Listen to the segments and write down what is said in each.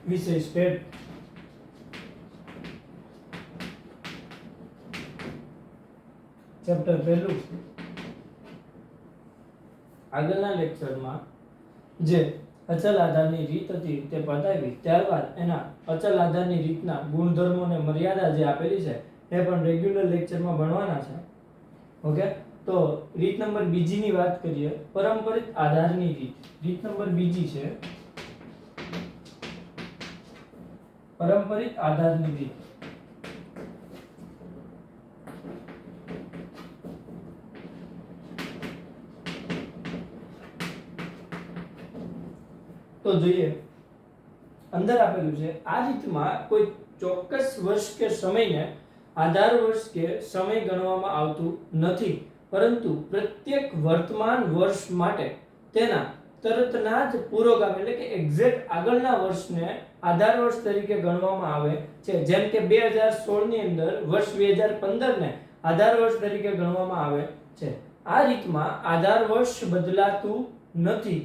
વિષય state chapter પહેલું આગળના લેક્ચરમાં જે અચલ આધારની રીત હતી તે બતાવી, ત્યારબાદ એના અચલ આધારની રીતના ગુણધર્મો અને મર્યાદા જે આપેલી છે એ પણ રેગ્યુલર લેક્ચરમાં ભણવાના છે. ઓકે, તો રીત નંબર બીજી ની વાત કરીએ, પરંપરિત આધારની રીત. રીત નંબર બીજી છે પરંપરિત આધારની રીત. તો જોઈએ, અંદર આપેલું છે આ રીતમાં કોઈ ચોક્કસ વર્ષ કે સમયને આધાર વર્ષ કે સમય ગણવામાં આવતું નથી, પરંતુ પ્રત્યેક વર્તમાન વર્ષ માટે તેના તરતના જ પૂર્વગામી એટલે કે એક્ઝેક્ટ આગળના વર્ષને આધાર વર્ષ તરીકે ગણવામાં આવે છે. જેમ કે 2016 ની અંદર વર્ષ 2015 ને આધાર વર્ષ તરીકે ગણવામાં આવે છે. આ રીતમાં આધાર વર્ષ બદલાતું નથી.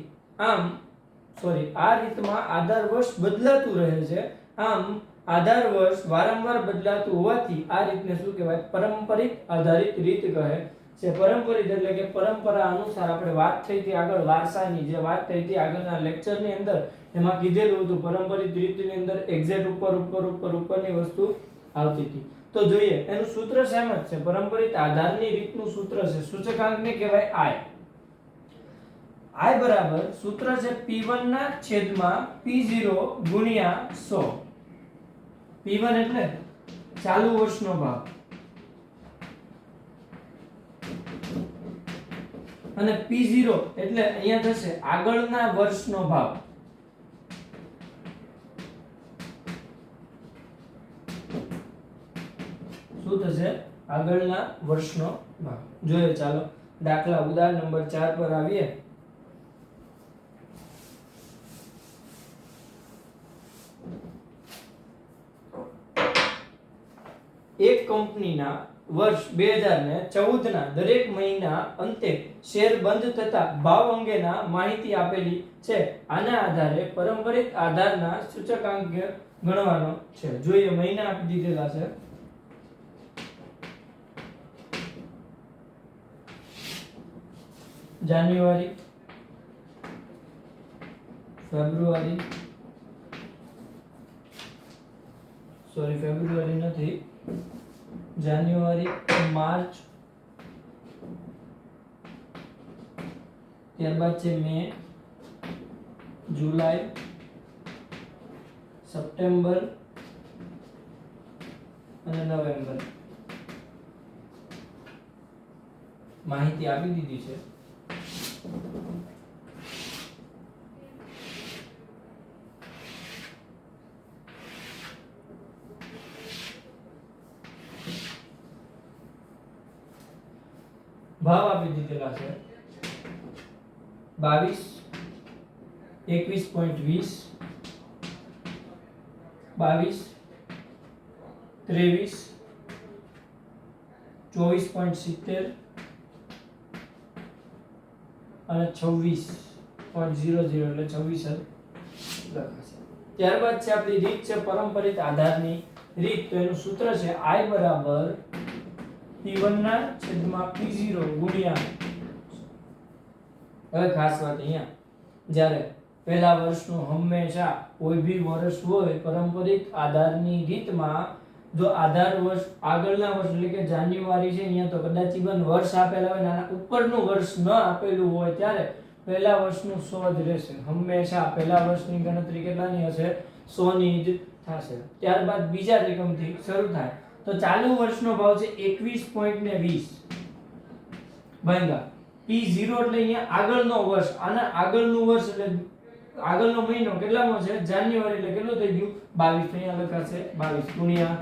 આ રીતમાં આધાર વર્ષ બદલાતું રહે છે. આમ આધાર વર્ષ વારંવાર બદલાતું હોવાથી આ રીતને શું કહેવાય? પરંપરિત આધારિત રીત કહે છે. પરંપરિત એટલે કે પરંપરા અનુસાર. આપણે વાત થઈ હતી આગળ વારસાની જે વાત થઈ હતી આગળના લેક્ચરની અંદર, એમાં કીધેલું હતું પરંપરિત રીતની અંદર એક્ઝેક્ટ ઉપરની વસ્તુ આવતી હતી. તો જોઈએ, એનું સૂત્ર સેમ જ છે. પરંપરિત આધારની રીતનું સૂત્ર છે, સૂચકાંકને કહેવાય I. I બરાબર સૂત્ર છે P1 ના છેદમાં P0 ગુણ્યા 100. P1 એટલે ચાલુ વર્ષનો ભાગ અને P0 એટલે અહીંયા થશે આગળના વર્ષનો ભાગ. શું થશે? આગળના વર્ષનો ભાગ. જોઈએ, ચાલો દાખલા ઉદાહરણ નંબર 4 પર આવીએ. એક કંપનીના વર્ષ 2014 ના દરેક મહિના અંતે શેર બંધ થતા ભાવ અંગેના માહિતી આપેલી છે. આના આધારે પરંપરિત આધારના સૂચકાંક ગણવાનો છે. જોઈએ, મહિના આપી દીધેલા છે. જાન્યુઆરી, ફેબ્રુઆરી નથી, જાન્યુઆરી, માર્ચ, ત્યારબાદ છે મે, જુલાઈ, સપ્ટેમ્બર અને નવેમ્બર. માહિતી આપી દીધી છે. ભાવ આપી દીધેલા છે 22, 21.20, 22, 23, 24.70 અને 26.00 એટલે 26 લખાશે. ત્યારબાદ છે આપણી રીત છે પરંપરિત આધારની રીત. તો એનું સૂત્ર છે I બરાબર P1 ના છેદમાં P0 ગુણ્યા. હવે ખાસ વાત અહીંયા, જ્યારે પહેલા વર્ષનું હંમેશા કોઈ ભી વર્ષ હોય પરંપરિત આધારની રીતમાં, જો આધાર વર્ષ આગળના વર્ષ એટલે કે જાન્યુઆરી છે અહીંયા, તો કદાચ ઇવન વર્ષ આપેલા હોય અને ઉપરનું વર્ષ ન આપેલું હોય ત્યારે પહેલા વર્ષનું 100 જ રહેશે. હંમેશા પહેલા વર્ષની ગણતરી કેટલાની હશે? 100 ની જ થશે. ત્યારબાદ બીજા એકમથી શરૂ થાય. તો ચાલુ વર્ષનો ભાવ છે 21.20 ભાગ્યા P0 એટલે અહીંયા આગળનો વર્ષ. આના આગળનું વર્ષ એટલે આગળનો મહિનો કેટલામો છે? જાન્યુઆરી. એટલે કેટલું થઈ ગયું? 22. અહીંયા લખાશે 22 ગુણ્યા.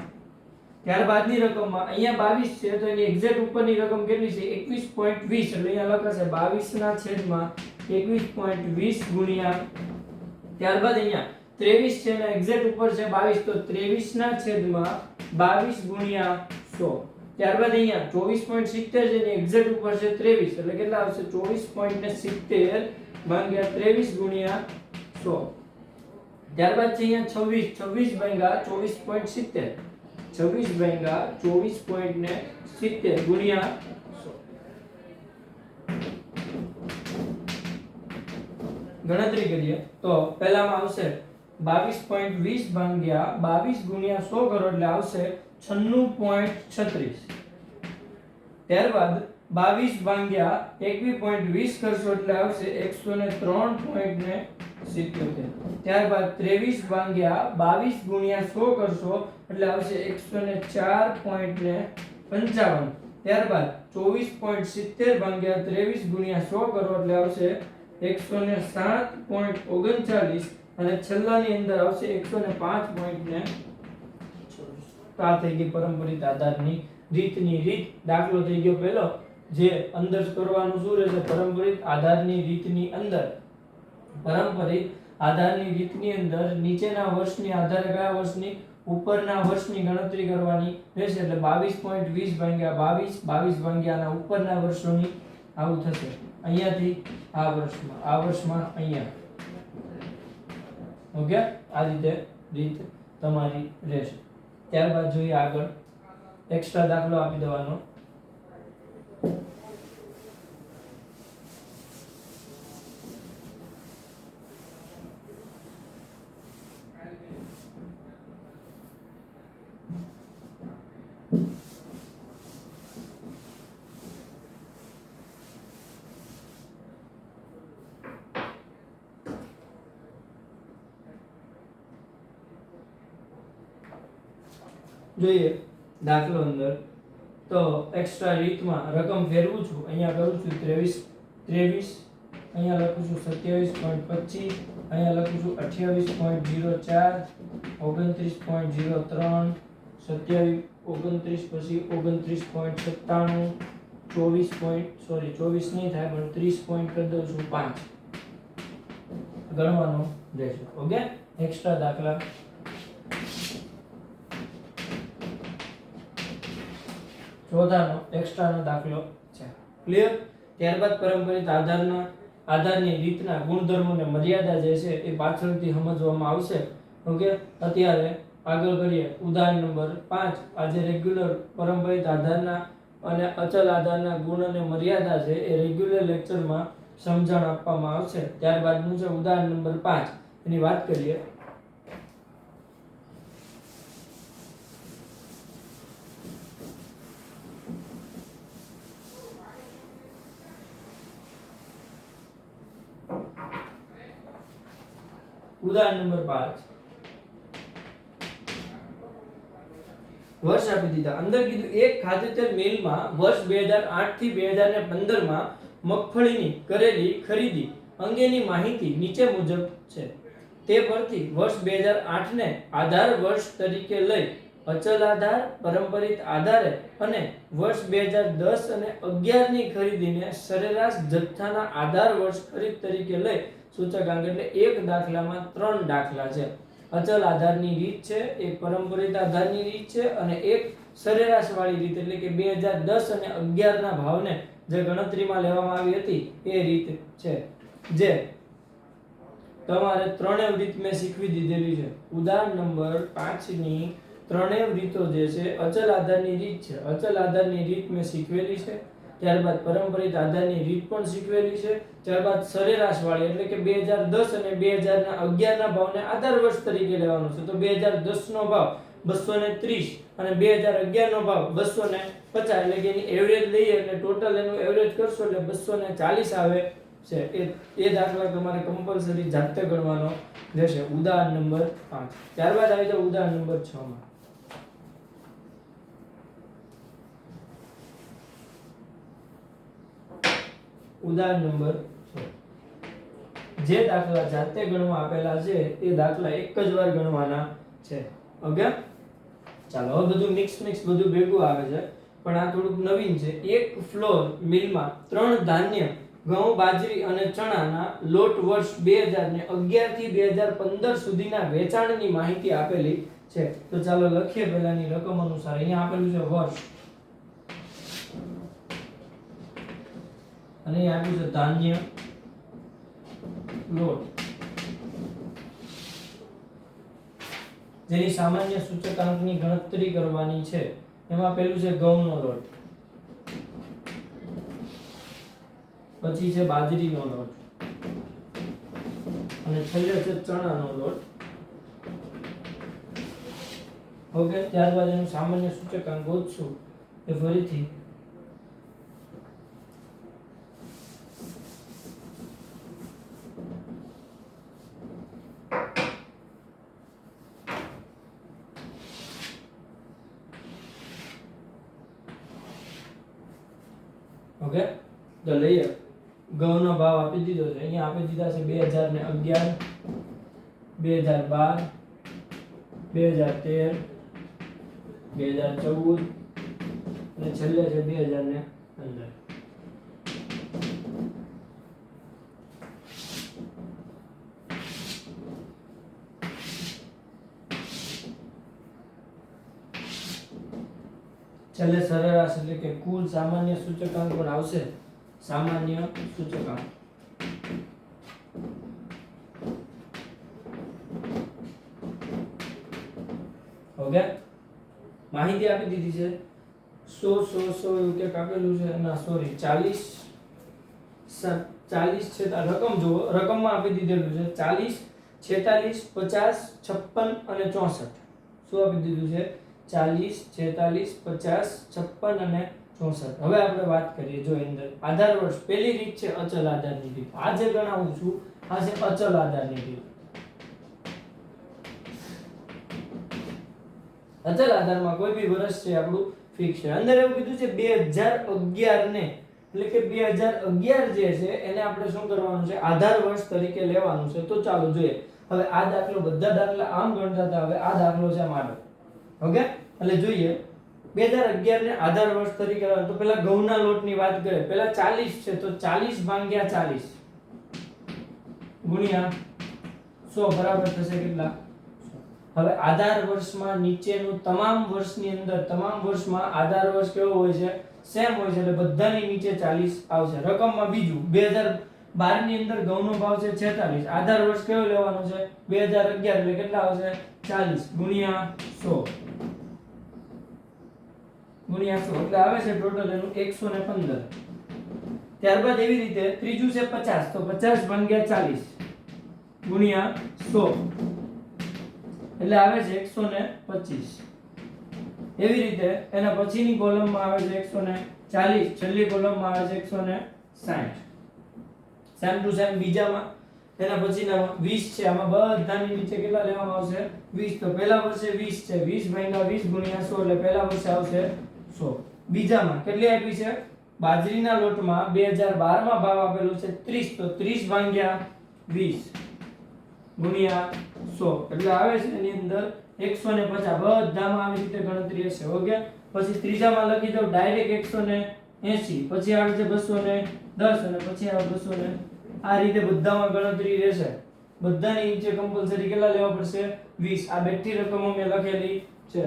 ત્યારબાદની રકમમાં અહીંયા 22 છે, તો એની એક્ઝેક્ટ ઉપરની રકમ કેટલી છે? 21.20. એટલે અહીંયા લખાશે 22 ના છેદમાં 21.20 ગુણ્યા. ત્યારબાદ અહીંયા 23 છે અને એક્ઝેક્ટ ઉપર છે 22, તો 23 ના છેદમાં 22 ગુણ્યા 100. ત્યારબાદ અહીંયા 24.70 છે ને એક્ઝેક્ટ ઉપર છે 23, એટલે કેટલા આવશે? 24.70 ભાગ્યા 23 ગુણ્યા 100. ત્યારબાદ છે અહીંયા 26 ભાગ્યા 24.70 26 ભાગ્યા 24.70 ગુણ્યા 100 ગણતરી કરીએ તો પહેલામાં આવશે 22.20 ભાગ્યા 22 ગુણ્યા 100 કરો એટલે આવશે 96.36 ત્યારબાદ 22 ભાગ્યા 21.20 કરશો એટલે આવશે 103.77 ત્યારબાદ 23 ભાગ્યા 22 ગુણ્યા 100 કરશો એટલે આવશે 104.55 ત્યારબાદ 24.70 ભાગ્યા 23 ગુણ્યા 100 કરો એટલે આવશે 107.39 અને છેલ્લાની અંદર આવશે 105. તો આ થઈ ગઈ પરંપરિત આધારની રીતની રીત. દાખલો થઈ ગયો પહેલો. જે અંદર કરવાનું શું રહેશે? પરંપરિત આધારની રીતની અંદર નીચેના વર્ષની આધારે કયા વર્ષની ઉપરના વર્ષની ગણતરી કરવાની રહેશે. એટલે 22.20 ભાગ્યા 22 ભાગ્યા આના ઉપરના વર્ષોની આવું થશે. અહીંયાથી આ વર્ષમાં અહીંયા. ઓકે, આ રીતે રીત તમારી રહેશે. ત્યારબાદ જોઈએ આગળ એક્સ્ટ્રા દાખલો આપી દેવાનો. જોઈએ દાખલો અંદર તો એક્સ્ટ્રા રીતમાં રકમ ફેરવું છું. અહીંયા કરું છું 23, અહીંયા લખું છું 27.25, અહીંયા લખું છું 28.04, 29.03, 27 પછી 29.97, 24 નહીં થાય પણ 30 કરી દઉં છું 5 ગણવાનો રહેશે. ઓકે, એક્સ્ટ્રા દાખલા ચોથાનો એક્સ્ટ્રાનો દાખલો છે. ક્લિયર? ત્યારબાદ પરંપરિત આધારની રીતના ગુણધર્મો અને મર્યાદા જે છે એ પાછળથી સમજવામાં આવશે. ઓકે, અત્યારે આગળ કરીએ ઉદાહરણ નંબર 5. આજે રેગ્યુલર પરંપરિત આધારના અને અચલ આધારના ગુણ અને મર્યાદા છે એ રેગ્યુલર લેક્ચરમાં સમજણ આપવામાં આવશે. ત્યારબાદનું છે ઉદાહરણ નંબર 5. એની વાત કરીએ. ઉદાહરણ નંબર 5. વર્ષ આપી દીધા. અંદર કીધું એક ખાદ્યતેલ મિલમાં વર્ષ 2008 થી 2015 માં મગફળીની કરેલી ખરીદી અંગેની માહિતી નીચે મુજબ છે. તે પરથી વર્ષ 2008 ને આધાર વર્ષ તરીકે લઈ અચલ આધાર, પરંપરિત આધારે અને વર્ષ 2010 અને 11 ની ખરીદીને સરેરાશ જથ્થાના આધાર વર્ષ ખરીદ તરીકે લઈ સૂચકાંક. એટલે એક દાખલામાં 3 દાખલા છે. અચલ આધારની રીત છે, એક પરંપરિત આધારની રીત છે અને એક સરેરાશ વાળી રીત એટલે કે 2010 અને 11 ના ભાવને જે ગણતરીમાં લેવામાં આવી હતી એ રીત છે. જે તમારે ત્રણેય રીત મેં શીખવી દીધેલી છે. ઉદાહરણ નંબર 5 ની ત્રણેય રીતો જે છે અચલ આધારની રીત છે. અચલ આધારની રીત મેં શીખવેલી છે. ત્યારબાદ પરંપરિત આધારની રીત પણ શીખવેલી છે. ત્યારબાદ સરેરાશ વાળી એટલે કે 2010 અને 2011 ના ભાવને આધાર વર્ષ તરીકે લેવાનો છે. તો 2010 નો ભાવ 230 અને 2011 નો ભાવ 250 એટલે કે એની એવરેજ લઈએ એટલે ટોટલ એનું એવરેજ કરશો એટલે 240 આવે છે. એ દાખલા તમારે કમ્પલસરી જાતે ગણવાનો રહેશે. ઉદાહરણ નંબર 5. ત્યારબાદ આવી જાય ઉદાહરણ નંબર 6 માં. ઉદાહરણ નંબર 6. જે દાખલા જાતે ગણવા આપેલા છે એ દાખલા એક જ વાર ગણવાના છે. ઓકે, ચાલો હવે બધું મિક્સ બધું ભેગું આવે છે પણ આ થોડુંક નવીન છે. એક ફ્લોર મિલમાં 3 ધાન્ય ઘઉં, બાજરી અને ચણાના લોટ વર્ષ 2011 થી 2015 સુધીના વેચાણની માહિતી આપેલી છે. તો ચાલો લખીએ પહેલાની રકમ અનુસાર. અહીંયા આપેલું છે વર્ષ અને અહીં આપ્યું છે ધાન્ય લોટ. જેની સામાન્ય સૂચકાંકની ગણતરી કરવાની છે. એમાં પહેલું છે ઘઉંનો લોટ, પછી છે બાજરીનો લોટ અને છેલ્લે છે ચણાનો લોટ. ઓકે, ત્યારબાદ એનું સામાન્ય સૂચકાંક ગોતશું એ ફરીથી ઓકે. તો લઈએ, ઘઉંનો ભાવ આપી દીધો છે, અહીંયા આપી દીધા છે 2011, 2012, 2013, 2014 અને છેલ્લે છે 2015. છેલ્લે સરેરાશ એટલે કે કુલ સામાન્ય સૂચકાંક પણ આવશે. સામાન્ય સૂચકાંક ઓકે, માહિતી આપી દીધી છે. 100 એવું કે આપેલું છે, ના સોરી 40 છે. રકમ જુઓ, રકમમાં આપી દીધેલું છે 40, 46, 50, 56 અને 64. શું આપી દીધું છે? 40, 46, 50, 56 અને 64. હવે આપણે વાત કરીએ, જો અંદર આધાર વર્ષ. પહેલી રીત છે અચલ આધારની રીત. આ જે ગણાવું છું આ છે અચલ આધારની રીત. અચલ આધારમાં કોઈ બી વર્ષ છે આપણું ફિક્સ છે. અંદર એવું કીધું છે 2011 ને, એટલે કે 2011 જે છે એને આપણે શું કરવાનું છે? આધાર વર્ષ તરીકે લેવાનું છે. તો ચાલો જોઈએ. હવે આ દાખલો, બધા દાખલા આમ ગણતા હતા, હવે આ દાખલો છે મારો. ઓકે, એટલે જોઈએ 2011 ને આધાર વર્ષ તરીકે લેવાનું. તો પેલા ઘઉંના લોટની વાત કરીએ. પેલા 40 છે, તો 40 ભાગ્યા 40 ગુણ્યા 100 બરાબર થશે કેટલા? હવે આધાર વર્ષમાં નીચેનું તમામ વર્ષની અંદર, તમામ વર્ષમાં આધાર વર્ષ કેવો હોય છે? સેમ હોય છે, એટલે બધાની નીચે 40 આવશે. રકમમાં બીજું 2012 ની અંદર ઘઉંનો ભાવ છે 46. આધાર વર્ષ કેવો લેવાનો છે? 2011, એટલે કેટલા આવશે? 40 ગુણ્યા 100 ગુણ્યા 100 એટલે આવે છે ટોટલ એનું 115. ત્યારબાદ એવી રીતે ત્રીજું છે 50, તો 50 ભાગ્યા 40 ગુણ્યા 100 એટલે આવે છે 125. એવી રીતે એના પછીની કોલમમાં આવે છે 140, છેલ્લી કોલમમાં આવે છે 160. સેમ ટુ સેમ બીજામાં, એના પછીના 20 છે. આમાં બધાની નીચે કેટલા લેવામાં આવશે? 20. તો પહેલા વર્ષે 20 છે, 20 ભાગ્યા 20 ગુણ્યા 100 એટલે પહેલા વર્ષે આવશે 100. બીજામાં કેટલી આપી છે? બાજરીના લોટમાં 2012 માં ભાવ આપેલો છે 30, તો 30 ભાગ્યા 20 ગુણ્યા 100 એટલે આવે છે એની અંદર 150. બધામાં આવી રીતે ગણતરી હશે. ઓકે, પછી ત્રીજામાં લખી દો ડાયરેક્ટ 180, પછી આવે છે 210 અને પછી આવે 200. આ રીતે બધામાં ગણતરી રહેશે. બધાની નીચે કમ્પલસરી કેટલા લેવા પડશે? 20. આ બેઠી રકમો મેં લખેલી છે.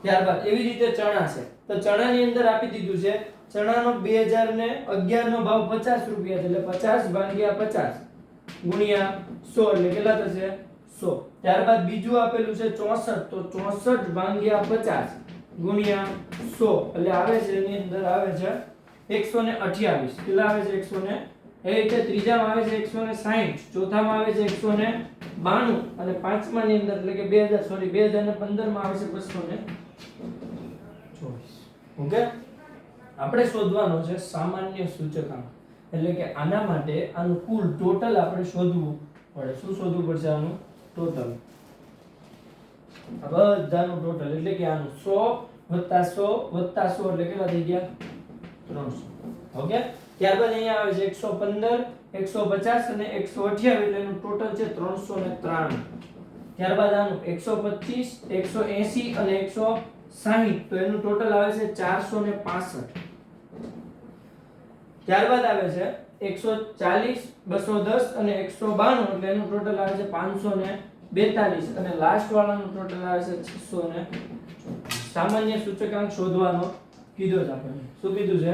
ત્યારબાદ એવી રીતે ચણા છે, તો ચણાની અંદર આપી દીધું છે ચણાનો 2011 નો ભાવ 50 રૂપિયા છે, એટલે 50 ભાગ્યા 50 ગુણ્યા 100 એટલે કેટલા થશે? 100. ત્યારબાદ બીજું આપેલું છે 64, તો 64 ભાગ્યા 50 ગુણ્યા 100 એટલે આવે છે એની અંદર આવે છે 128. કેટલા આવે છે? 100. એ રીતે ત્રીજામાં આવે છે 160, ચોથામાં આવે છે 192 અને પાંચમાની અંદર એટલે કે 2015 માં આવે છે 224. ઓકે, આપણે શોધવાનો છે સામાન્ય સૂચકાંક. એટલે કે આના માટે આનું કુલ ટોટલ આપણે શોધવું પડે. શું શોધવું પડશે? આનું ટોટલ, આ બધાનું ટોટલ. એટલે કે આનું 100 + 100 + 100 એટલે કેટલા થઈ ગયા? 300. ઓકે, ત્યારબાદ અહીંયા આવે છે 115, 150 અને 128 એટલે એનું ટોટલ છે 393. ત્યારબાદ આનું 125, 180 અને 160 તો એનું ટોટલ આવે છે 465. ત્યારબાદ આવે છે 140, 210 અને 192 એટલે એનું ટોટલ આવે છે 542 અને લાસ્ટ વાળાનું ટોટલ આવે છે 600. સામાન્ય સૂચકાંક શોધવાનો કીધો છે આપણને. શું કીધું છે?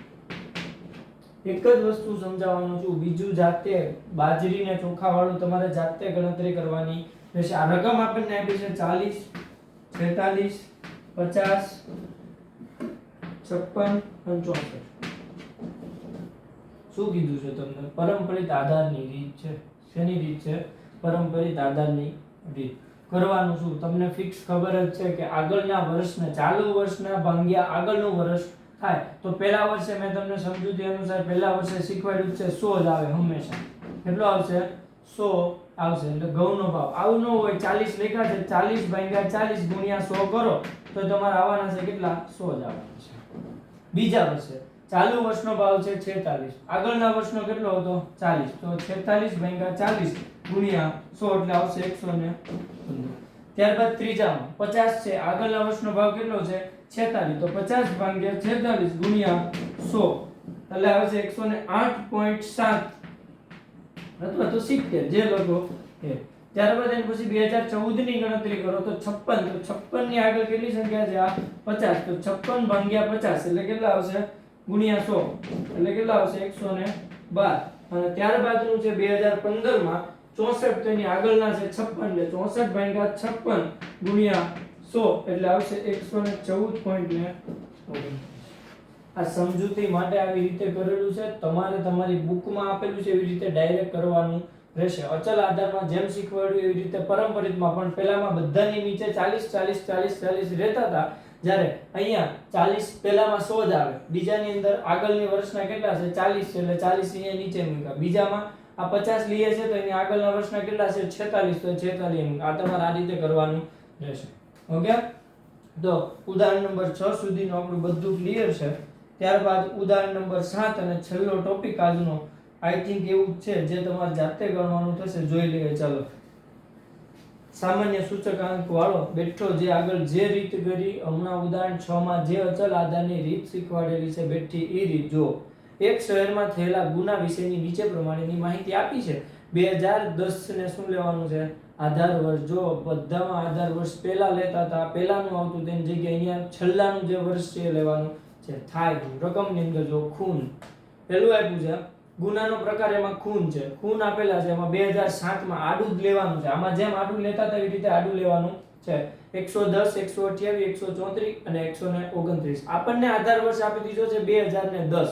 એક જ વસ્તુ સમજાવવાનું છું, બીજું જાતે બાજરી ને ચોખા વાળું તમારે જાતે ગણતરી કરવાની રહેશે. આ રકમ આપણને આપી છે 40, 46, 50, 56 અને 64. શું કીધું છે તમને? પરંપરિત આધારની રીત છે. શેની રીત છે? પરંપરિત આધારની રીત. કરવાનું શું તમને ફિક્સ ખબર જ છે કે આગળના વર્ષને ચાલુ વર્ષના ભાગ્યા આગળનું વર્ષ થાય તો પહેલા વર્ષે મેં તમને સમજૂતી અનુસાર પહેલા વર્ષે શીખવાડ્યું છે 100 જ આવે હંમેશા. કેટલો આવશે? 100 આવશે. એટલે ઘઉંનો ભાવ આવું ન હોય 40 લખ્યા છે 40 ભાગ્યા 40 ગુણ્યા 100 કરો તો તમારે આવવાના છે કેટલા? 100 જ આવવાના છે. બીજા વર્ષે ચાલુ વર્ષનો ભાવ છે 46, આગળના વર્ષનો કેટલો હતો? 40, તો 46 ભાગ્યા 40 ગુણ્યા 100 એટલે આવશે 115. ત્યારબાદ ત્રીજામાં 50 છે, આગળના વર્ષનો ભાવ કેટલો છે? 46, તો 50 ભાગ્યા 46 ગુણ્યા 100 એટલે આવશે 108.7 અથવા તો 70 જે લખો એ. ત્યારબાદ એની પછી 2014 ની ગણતરી કરો તો 56, તો 56 ની આગળ કેટલી સંખ્યા છે? આ 50, તો 56 ભાગ્યા 50 એટલે કેટલા આવશે? ગુણ્યા 100 એટલે કેટલા આવશે? 112. અને ત્યારબાદનું છે 2015 માં 64, તો એની આગળના છે 56 એટલે 64 ભાગ્યા 56 ગુણ્યા 100 એટલે આવશે 114.9. આ સમજૂતી માટે આવી રીતે કરેલું છે. તમારે તમારી બુકમાં આપેલું છે એવી રીતે ડાયરેક્ટ કરવાનું રહેશે. અચલ આધારમાં જેમ શીખવાડ્યું એવી રીતે પરંપરિતમાં પણ પહેલામાં બધાની નીચે 40 40 40 40 રહેતા હતા, જ્યારે અહીંયા 40 પહેલામાં 100 જ આવે, બીજાની અંદર આગળની વર્ષના કેટલા છે? 40 છે એટલે 40 અહીંયા નીચે મૂક્યા. બીજામાં આ 50 લઈએ છે તો એની આગળના વર્ષના કેટલા છે? 46, તો 46 આ તમારે આ રીતે કરવાનું રહેશે. ઓકે, તો ઉદાહરણ નંબર 6 સુધીનું આપણું બધું ક્લિયર છે. ત્યારબાદ ઉદાહરણ નંબર 7 અને છેલ્લો ટોપિક આજનો આઈ થિંક એવું છે જે તમારે જાતે ગણવાનું થશે. જોઈ લઈએ ચાલો. સામાન્ય સૂચકાંક વાળો બેઠો જે આગળ જે રીત કરી હમણાં ઉદાહરણ 6 માં જે અચલ આધારની રીત શીખવાડેલી છે બેઠી એ રીત જો. એક શહેરમાં થયેલા ગુના વિશેની નીચે પ્રમાણેની માહિતી આપી છે. 2010 ને શું લેવાનું છે? આધાર વર્ષ. જો બધામાં આધાર વર્ષ પહેલા લેતા હતા, પહેલાનું આવતું તેની જગ્યાએ અહીંયા છેલ્લાનું જે વર્ષ છે એ લેવાનું છે. થાય રકમની અંદર જો ખૂન પહેલું આપ્યું છે, ગુનાનો પ્રકાર એમાં ખૂન છે. ખૂન આપેલા છે એમાં 2007 માં આડું જ લેવાનું છે. આમાં જેમ આડું લેતા હતા એવી રીતે આડું લેવાનું છે. 110, 128, 134 અને 129. આપણને આધાર વર્ષ આપી દીધો છે 2010.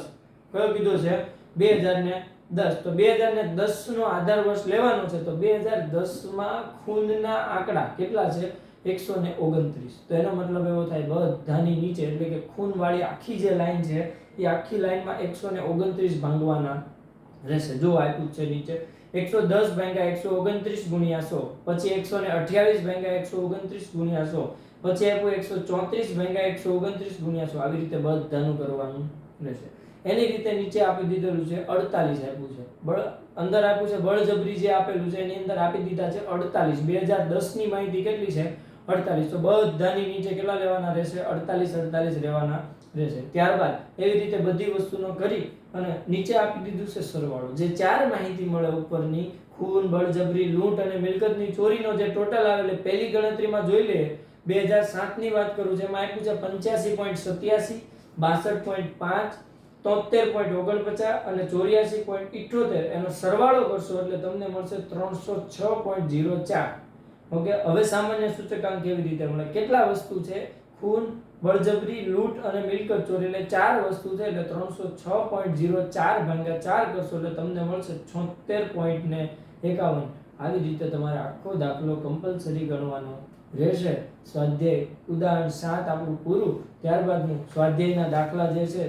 કયો કીધો છે? 2010. તો 2010 નો આધાર વર્ષ લેવાનો છે. તો 2010 માં ખૂનના આંકડા કેટલા છે? 129. તો એનો મતલબ એવો થાય બધાની નીચે એટલે કે ખૂન વાળી આખી જે લાઈન છે એ આખી લાઈનમાં 129 ભાંગવાના રહેશે. જો આપ્યું છે નીચે 110 ભાગ્યા 129 ગુણ્યા 100, પછી 128 ભાગ્યા 129 ગુણ્યા 100, પછી આપ્યું 134 ભાગ્યા 129 ગુણ્યા 100. આવી રીતે બધાનું કરવાનું રહેશે. એની રીતે નીચે આપી દીધેલું છે 48 આપ્યું છે. અંદર આપ્યું છે બળજબરી જે આપેલું છે એની અંદર આપી દીધા છે 48. 2010 ની માહિતી કેટલી છે? 48. તો બધાની નીચે કેટલા લેવાના રહેશે? 48 રહેવાના રહેશે. ત્યારબાદ એવી રીતે બધી વસ્તુનો કરી અને નીચે આપી દીધું છે સરવાળો. જે ચાર માહિતી મળે ઉપરની ખૂન, બળજબરી, લૂંટ અને મિલકતની ચોરીનો જે ટોટલ આવે એટલે પહેલી ગણતરીમાં જોઈ લઈએ. 2007 ની વાત કરું છું એમાં આપ્યું છે 85.87, 62.5, 73.49 અને 84.78. એનો સરવાળો કરશો એટલે તમને મળશે 306.04. ઓકે, હવે સામાન્ય સૂચકાંક કેવી રીતે મળે? કેટલા વસ્તુ છે? ખૂન, બળજબરી, લૂંટ અને મિલકત ચોરી એટલે ચાર વસ્તુ છે એટલે 306.04 ભાગ્યા 4 કરશો એટલે તમને મળશે 76.51. આવી રીતે તમારે આખો દાખલો કમ્પલસરી ગણવાનો રહેશે. સ્વાધ્યાય ઉદાહરણ 7 આપણું પૂરું. ત્યારબાદનું સ્વાધ્યાયના દાખલા જે છે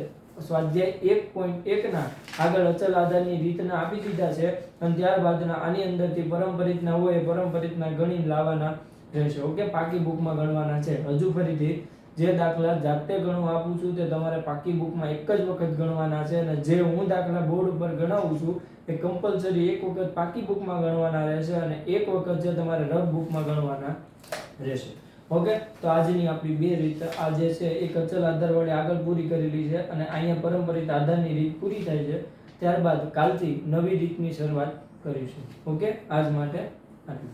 સ્વાધ્યાય 1.1 ના આગળ અચલ આધારની રીતના આપી દીધા છે અને ત્યારબાદના આની અંદરથી પરંપરિતના હોય પરંપરિતના ગણી લાવવાના રહેશે. ઓકે, પાકી બુકમાં ગણવાના છે. હજુ ફરીથી જે દાખલા જાતે ગણવા આપું છું તે તમારે પાકી બુકમાં એક જ વખત ગણવાના છે અને જે હું દાખલા બોર્ડ ઉપર ગણાવું છું એ કમ્પલસરી એક વખત પાકી બુકમાં ગણવાના રહેશે અને એક વખત જે તમારે રફ બુકમાં ગણવાના રહેશે. ઓકે, તો આજની આપણી બે રીત આ જે છે એક અચલ આધાર વાળી આગળ પૂરી કરેલી છે અને અહીંયા પરંપરિત આધારની રીત પૂરી થાય છે. ત્યારબાદ કાલથી નવી રીતની શરૂઆત કરીશું. ઓકે, આજ માટે આટલું.